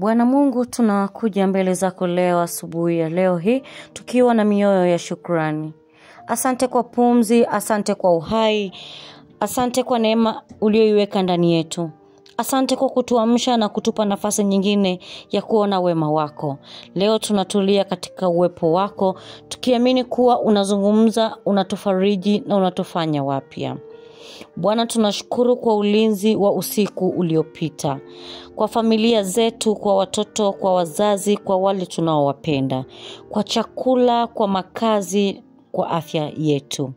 Bwana Mungu, tunakuja mbele zako leo asubuhi ya leo hii tukiwa na mioyo ya shukrani. Asante kwa pumzi, asante kwa uhai, asante kwa neema uliyoiweka ndani yetu. Asante kwa kutuamsha na kutupa nafasi nyingine ya kuona wema wako. Leo tunatulia katika uwepo wako, tukiamini kuwa unazungumza, unatufariji na unatufanya wapya. Bwana, tunashukuru kwa ulinzi wa usiku uliopita, kwa familia zetu, kwa watoto, kwa wazazi, kwa wale tunaowapenda, kwa chakula, kwa makazi, kwa afya yetu,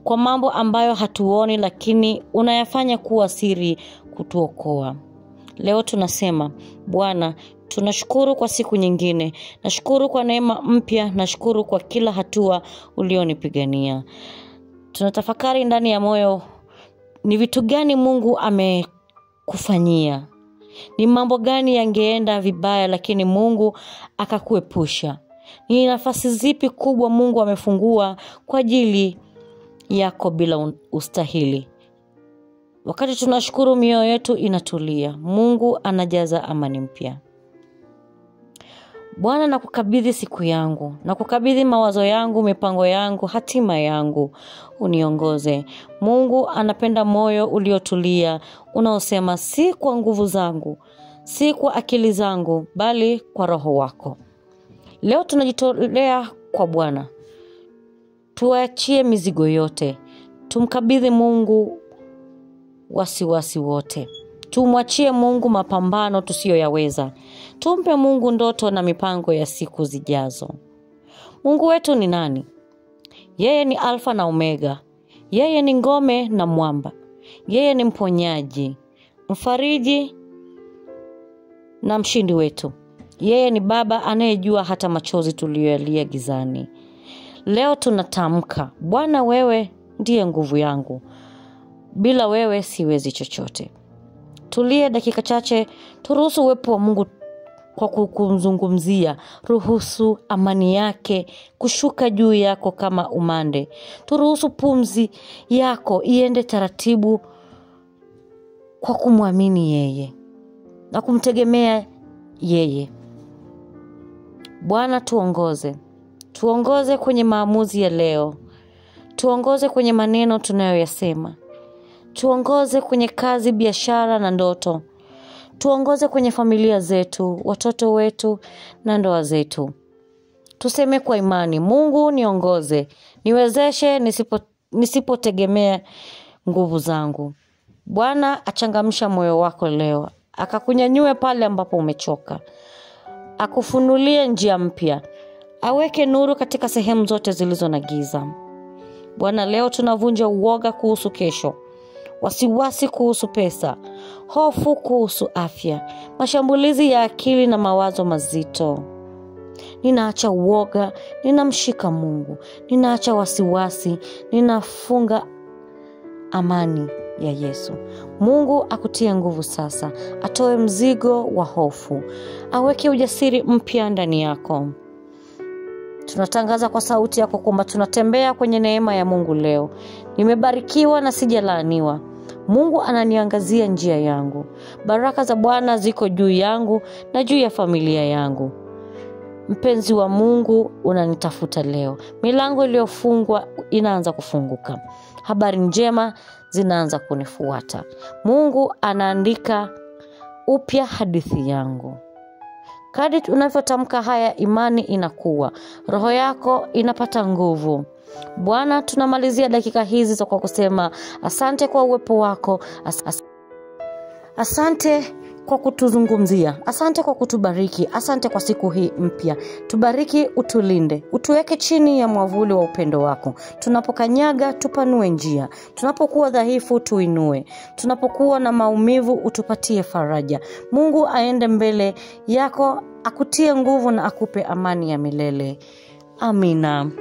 kwa mambo ambayo hatuoni lakini unayafanya kuwa siri kutuokoa. Leo tunasema, Bwana, tunashukuru kwa siku nyingine, nashukuru kwa neema mpya, nashukuru kwa kila hatua ulionipigania. Tunatafakari ndani ya moyo, ni vitu gani Mungu amekufanyia? Ni mambo gani yangeenda vibaya lakini Mungu akakuepusha? Ni nafasi zipi kubwa Mungu amefungua kwa ajili yako bila ustahili? Wakati tunashukuru, mioyo yetu inatulia. Mungu anajaza amani mpya. Bwana, nakukabidhi siku yangu, nakukabidhi mawazo yangu, mipango yangu, hatima yangu. Uniongoze. Mungu anapenda moyo uliotulia, unaosema si kwa nguvu zangu, si kwa akili zangu, bali kwa Roho wako. Leo tunajitolea kwa Bwana. Tuachie mizigo yote. Tumkabidhi Mungu wasiwasi wote. Tumwachie Mungu mapambano tusiyoyaweza. Tumpe Mungu ndoto na mipango ya siku zijazo. Mungu wetu ni nani? Yeye ni Alfa na Omega. Yeye ni ngome na mwamba. Yeye ni mponyaji, mfariji na mshindi wetu. Yeye ni Baba anayejua hata machozi tuliyoyalia gizani. Leo tunatamka, Bwana, wewe ndiye nguvu yangu. Bila wewe siwezi chochote. Tulie dakika chache, turuhusu uwepo wa Mungu kwa kumzungumzia. Ruhusu amani yake kushuka juu yako kama umande. Turuhusu pumzi yako iende taratibu kwa kumwamini yeye na kumtegemea yeye. Bwana, tuongoze. Tuongoze kwenye maamuzi ya leo. Tuongoze kwenye maneno tunayoyasema. Tuongoze kwenye kazi, biashara na ndoto. Tuongoze kwenye familia zetu, watoto wetu na ndoa zetu. Tuseme kwa imani, Mungu niongoze, niwezeshe nisipotegemea nguvu zangu. Bwana, achangamsha moyo wako leo, akakunyanyue pale ambapo umechoka. Akufunulie njia mpya. Aweke nuru katika sehemu zote zilizo na giza. Bwana, leo tunavunja uoga kuhusu kesho, wasiwasi kuhusu pesa, hofu kuhusu afya, mashambulizi ya akili na mawazo mazito. Ninaacha uoga, ninamshika Mungu. Ninaacha wasiwasi, ninafunga amani ya Yesu. Mungu akutie nguvu sasa, atoe mzigo wa hofu, aweke ujasiri mpya ndani yako. Tunatangaza kwa sauti yako kwamba tunatembea kwenye neema ya Mungu leo. Nimebarikiwa na sijalaaniwa. Mungu ananiangazia njia yangu. Baraka za Bwana ziko juu yangu na juu ya familia yangu. Mpenzi wa Mungu, unanitafuta leo. Milango iliyofungwa inaanza kufunguka. Habari njema zinaanza kunifuata. Mungu anaandika upya hadithi yangu. Kadri unavyotamka haya, imani inakuwa. Roho yako inapata nguvu. Bwana, tunamalizia dakika hizi kwa kusema asante kwa uwepo wako. Asante kwa kutuzungumzia. Asante kwa kutubariki. Asante kwa siku hii mpya. Tubariki, utulinde. Utuweke chini ya mwavuli wa upendo wako. Tunapokanyaga, tupanue njia. Tunapokuwa dhaifu, tuinue. Tunapokuwa na maumivu, utupatie faraja. Mungu aende mbele yako, akutie nguvu na akupe amani ya milele. Amina.